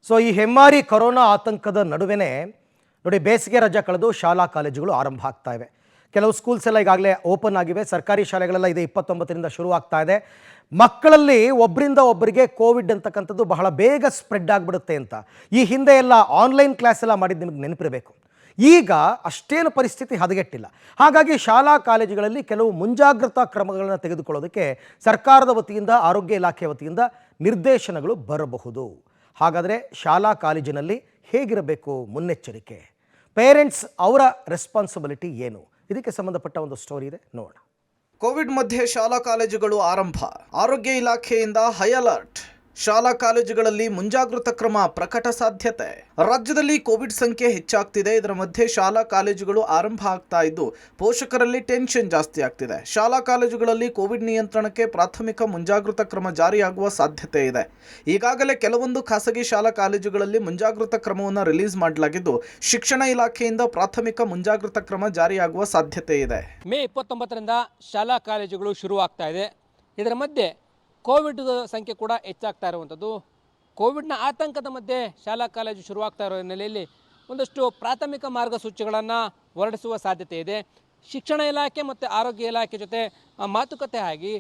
So ಈ ಹೆಮ್ಮಾರಿ corona ಆತಂಕದ ನಡುವೆನೇ ನೋಡಿ ಬೇಸಿಗೆ ರಜೆ ಕಳೆದು ಶಾಲಾ ಕಾಲೇಜುಗಳು ಆರಂಭ ಆಗ್ತಾ ಇವೆ. ಕೆಲವು ಸ್ಕೂಲ್ಸ್ ಎಲ್ಲ ಈಗಾಗಲೇ ಓಪನ್ ಆಗಿವೆ. ಸರ್ಕಾರಿ ಶಾಲೆಗಳೆಲ್ಲ ಇದೆ 29ರಿಂದ ಶುರು ಆಗ್ತಾ ಇದೆ. ಮಕ್ಕಳಲ್ಲಿ ಒಬ್ಬರಿಂದ ಒಬ್ಬರಿಗೆ ಕೋವಿಡ್ ಅಂತಕ್ಕಂಥದ್ದು ಬಹಳ ಬೇಗ ಸ್ಪ್ರೆಡ್ ಆಗಿಬಿಡುತ್ತೆ ಅಂತ ಈ ಹಿಂದೆ ಎಲ್ಲ ಆನ್ಲೈನ್ ಕ್ಲಾಸ್ ಎಲ್ಲ ಮಾಡಿದ್ದು ನಿಮಗೆ ನೆನಪಿರಬೇಕು. ಈಗ ಅಷ್ಟೇನು ಪರಿಸ್ಥಿತಿ ಹದಗೆಟ್ಟಿಲ್ಲ. ಹಾಗಾಗಿ ಶಾಲಾ ಕಾಲೇಜುಗಳಲ್ಲಿ ಕೆಲವು ಮುಂಜಾಗ್ರತಾ ಕ್ರಮಗಳನ್ನು ತೆಗೆದುಕೊಳ್ಳೋದಕ್ಕೆ ಸರ್ಕಾರದ ವತಿಯಿಂದ, ಆರೋಗ್ಯ ಇಲಾಖೆ ವತಿಯಿಂದ ನಿರ್ದೇಶನಗಳು ಬರಬಹುದು. ಹಾಗಾದರೆ ಶಾಲಾ ಕಾಲೇಜಿನಲ್ಲಿ ಹೇಗಿರಬೇಕು ಮುನ್ನೆಚ್ಚರಿಕೆ? ಪೇರೆಂಟ್ಸ್ ಅವರ ರೆಸ್ಪಾನ್ಸಿಬಿಲಿಟಿ ಏನು? ಇದಕ್ಕೆ ಸಂಬಂಧಪಟ್ಟ ಒಂದು ಸ್ಟೋರಿ ಇದೆ, ನೋಡೋಣ. ಕೋವಿಡ್ ಮಧ್ಯೆ ಶಾಲಾ ಕಾಲೇಜುಗಳು ಆರಂಭ. ಆರೋಗ್ಯ ಇಲಾಖೆಯಿಂದ ಹೈ ಅಲರ್ಟ್. ಶಾಲಾ ಕಾಲೇಜುಗಳಲ್ಲಿ ಮುಂಜಾಗೃತಾ ಕ್ರಮ ಪ್ರಕಟ ಸಾಧ್ಯತೆ. ರಾಜ್ಯದಲ್ಲಿ ಕೋವಿಡ್ ಸಂಖ್ಯೆ ಹೆಚ್ಚಾಗ್ತಿದೆ. ಇದರ ಮಧ್ಯೆ ಶಾಲಾ ಕಾಲೇಜುಗಳು ಆರಂಭ ಆಗ್ತಾ ಇದ್ದು ಪೋಷಕರಲ್ಲಿ ಟೆನ್ಷನ್ ಜಾಸ್ತಿ ಆಗ್ತಿದೆ. ಶಾಲಾ ಕಾಲೇಜುಗಳಲ್ಲಿ ಕೋವಿಡ್ ನಿಯಂತ್ರಣಕ್ಕೆ ಪ್ರಾಥಮಿಕ ಮುಂಜಾಗೃತಾ ಕ್ರಮ ಜಾರಿಯಾಗುವ ಸಾಧ್ಯತೆ ಇದೆ. ಈಗಾಗಲೇ ಕೆಲವೊಂದು ಖಾಸಗಿ ಶಾಲಾ ಕಾಲೇಜುಗಳಲ್ಲಿ ಮುಂಜಾಗೃತಾ ಕ್ರಮವನ್ನು ರಿಲೀಸ್ ಮಾಡಲಾಗಿದ್ದು ಶಿಕ್ಷಣ ಇಲಾಖೆಯಿಂದ ಪ್ರಾಥಮಿಕ ಮುಂಜಾಗೃತಾ ಕ್ರಮ ಜಾರಿಯಾಗುವ ಸಾಧ್ಯತೆ ಇದೆ. ಮೇ 29ರಿಂದ ಶಾಲಾ ಕಾಲೇಜುಗಳು ಶುರುವಾಗ್ತಾ ಇದೆ. ಇದರ ಮಧ್ಯೆ ಕೋವಿಡ್ ಸಂಖ್ಯೆ ಕೂಡ ಹೆಚ್ಚಾಗ್ತಾ ಇರುವಂಥದ್ದು. ಕೋವಿಡ್ನ ಆತಂಕದ ಮಧ್ಯೆ ಶಾಲಾ ಕಾಲೇಜು ಶುರುವಾಗ್ತಾ ಇರೋ ಹಿನ್ನೆಲೆಯಲ್ಲಿ ಒಂದಷ್ಟು ಪ್ರಾಥಮಿಕ ಮಾರ್ಗಸೂಚಿಗಳನ್ನು ಹೊರಡಿಸುವ ಸಾಧ್ಯತೆ ಇದೆ. ಶಿಕ್ಷಣ ಇಲಾಖೆ ಮತ್ತು ಆರೋಗ್ಯ ಇಲಾಖೆ ಜೊತೆ ಮಾತುಕತೆ ಆಗಿ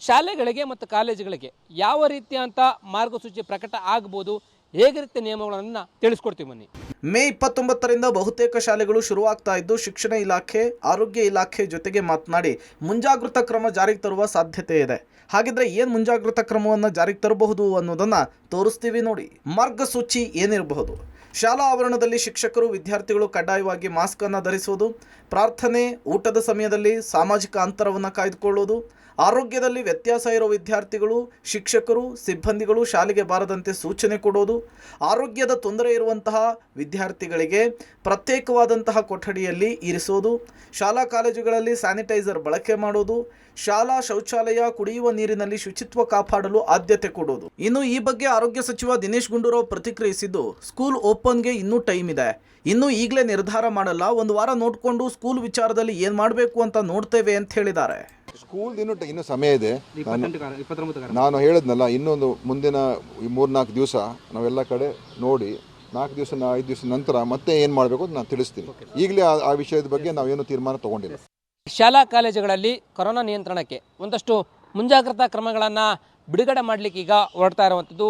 ಶಾಲೆಗಳಿಗೆ ಮತ್ತು ಕಾಲೇಜುಗಳಿಗೆ ಯಾವ ರೀತಿಯಂಥ ಮಾರ್ಗಸೂಚಿ ಪ್ರಕಟ ಆಗ್ಬೋದು, ಹೇಗೆ ರೀತಿಯ ನಿಯಮಗಳನ್ನು ತಿಳಿಸ್ಕೊಡ್ತೀವಿ ಬನ್ನಿ. ಮೇ 29ರಿಂದ ಬಹುತೇಕ ಶಾಲೆಗಳು ಶುರುವಾಗ್ತಾ ಇದ್ದು ಶಿಕ್ಷಣ ಇಲಾಖೆ, ಆರೋಗ್ಯ ಇಲಾಖೆ ಜೊತೆಗೆ ಮಾತನಾಡಿ ಮುಂಜಾಗೃತಾ ಕ್ರಮ ಜಾರಿಗೆ ತರುವ ಸಾಧ್ಯತೆ ಇದೆ. ಹಾಗಿದ್ರೆ ಏನು ಮುಂಜಾಗೃತಾ ಕ್ರಮವನ್ನು ಜಾರಿಗೆ ತರಬಹುದು ಅನ್ನೋದನ್ನು ತೋರಿಸ್ತೀವಿ ನೋಡಿ. ಮಾರ್ಗಸೂಚಿ ಏನಿರಬಹುದು? ಶಾಲಾ ಆವರಣದಲ್ಲಿ ಶಿಕ್ಷಕರು, ವಿದ್ಯಾರ್ಥಿಗಳು ಕಡ್ಡಾಯವಾಗಿ ಮಾಸ್ಕ್ ಅನ್ನು ಧರಿಸುವುದು, ಪ್ರಾರ್ಥನೆ, ಊಟದ ಸಮಯದಲ್ಲಿ ಸಾಮಾಜಿಕ ಅಂತರವನ್ನು ಕಾಯ್ದುಕೊಳ್ಳುವುದು, ಆರೋಗ್ಯದಲ್ಲಿ ವ್ಯತ್ಯಾಸ ಇರೋ ವಿದ್ಯಾರ್ಥಿಗಳು, ಶಿಕ್ಷಕರು, ಸಿಬ್ಬಂದಿಗಳು ಶಾಲೆಗೆ ಬಾರದಂತೆ ಸೂಚನೆ ಕೊಡೋದು, ಆರೋಗ್ಯದ ತೊಂದರೆ ಇರುವಂತಹ ವಿದ್ಯಾರ್ಥಿಗಳಿಗೆ ಪ್ರತ್ಯೇಕವಾದಂತಹ ಕೊಠಡಿಯಲ್ಲಿ ಇರಿಸೋದು, ಶಾಲಾ ಕಾಲೇಜುಗಳಲ್ಲಿ ಸ್ಯಾನಿಟೈಸರ್ ಬಳಕೆ ಮಾಡೋದು, ಶಾಲಾ ಶೌಚಾಲಯ, ಕುಡಿಯುವ ನೀರಿನಲ್ಲಿ ಶುಚಿತ್ವ ಕಾಪಾಡಲು ಆದ್ಯತೆ ಕೊಡೋದು. ಇನ್ನು ಈ ಬಗ್ಗೆ ಆರೋಗ್ಯ ಸಚಿವ ದಿನೇಶ್ ಗುಂಡೂರಾವ್ ಪ್ರತಿಕ್ರಿಯಿಸಿದ್ದು, ಸ್ಕೂಲ್ ಓಪನ್ಗೆ ಇನ್ನೂ ಟೈಮ್ ಇದೆ, ಇನ್ನೂ ಈಗಲೇ ನಿರ್ಧಾರ ಮಾಡಲ್ಲ, ಒಂದು ವಾರ ನೋಡಿಕೊಂಡು ಸ್ಕೂಲ್ ವಿಚಾರದಲ್ಲಿ ಏನು ಮಾಡಬೇಕು ಅಂತ ನೋಡ್ತೇವೆ ಅಂತ ಹೇಳಿದ್ದಾರೆ. ಸ್ಕೂಲ್ ಇನ್ನೂ ಸಮಯ ಇದೆ. ನಾನು ಹೇಳಿದ್ನಲ್ಲ, ಇನ್ನೊಂದು ಮುಂದಿನ 3-4 ದಿವಸ ನಾವೆಲ್ಲ ಕಡೆ ನೋಡಿ 4 ದಿವಸ 5 ದಿವಸ ನಂತರ ಮತ್ತೆ ಏನು ಮಾಡಬೇಕು ಅಂತ ನಾನು ತಿಳಿಸ್ತೀನಿ. ಈಗಲೇ ಆ ವಿಷಯದ ಬಗ್ಗೆ ನಾವೇನು ತೀರ್ಮಾನ ತಗೊಂಡಿಲ್ಲ. ಶಾಲಾ ಕಾಲೇಜುಗಳಲ್ಲಿ ಕೊರೋನಾ ನಿಯಂತ್ರಣಕ್ಕೆ ಒಂದಷ್ಟು ಮುಂಜಾಗ್ರತಾ ಕ್ರಮಗಳನ್ನು ಬಿಡುಗಡೆ ಮಾಡಲಿಕ್ಕೆ ಈಗ ಹೊರಡ್ತಾ ಇರುವಂಥದ್ದು.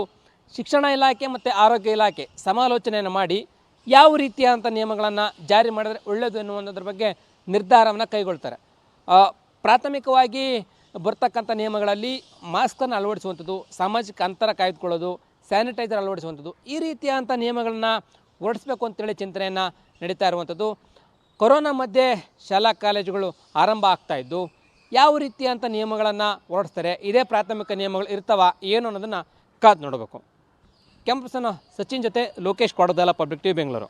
ಶಿಕ್ಷಣ ಇಲಾಖೆ ಮತ್ತು ಆರೋಗ್ಯ ಇಲಾಖೆ ಸಮಾಲೋಚನೆಯನ್ನು ಮಾಡಿ ಯಾವ ರೀತಿಯಾದಂಥ ನಿಯಮಗಳನ್ನು ಜಾರಿ ಮಾಡಿದ್ರೆ ಒಳ್ಳೆಯದು ಎನ್ನುವಂಥದ್ರ ಬಗ್ಗೆ ನಿರ್ಧಾರವನ್ನು ಕೈಗೊಳ್ತಾರೆ. ಪ್ರಾಥಮಿಕವಾಗಿ ಬರ್ತಕ್ಕಂಥ ನಿಯಮಗಳಲ್ಲಿ ಮಾಸ್ಕನ್ನು ಅಳವಡಿಸುವಂಥದ್ದು, ಸಾಮಾಜಿಕ ಅಂತರ ಕಾಯ್ದುಕೊಳ್ಳೋದು, ಸ್ಯಾನಿಟೈಸರ್ ಅಳವಡಿಸುವಂಥದ್ದು, ಈ ರೀತಿಯಾದಂಥ ನಿಯಮಗಳನ್ನು ಹೊರಡಿಸಬೇಕು ಅಂತೇಳಿ ಚಿಂತನೆಯನ್ನು ನಡೀತಾ ಇರುವಂಥದ್ದು. ಕೊರೋನಾ ಮಧ್ಯೆ ಶಾಲಾ ಕಾಲೇಜುಗಳು ಆರಂಭ ಆಗ್ತಾಯಿದ್ದು ಯಾವ ರೀತಿಯಂಥ ನಿಯಮಗಳನ್ನು ಹೊರಡಿಸ್ತಾರೆ, ಇದೇ ಪ್ರಾಥಮಿಕ ನಿಯಮಗಳು ಇರ್ತಾವ ಏನು ಅನ್ನೋದನ್ನು ಕಾದು ನೋಡಬೇಕು. ಕ್ಯಾಂಪಸ್ನ ಸಚಿನ್ ಜೊತೆ ಲೋಕೇಶ್ ಕೊಡದಲ್ಲ, ಪಬ್ಲಿಕ್ ಟಿವಿ ಬೆಂಗಳೂರು.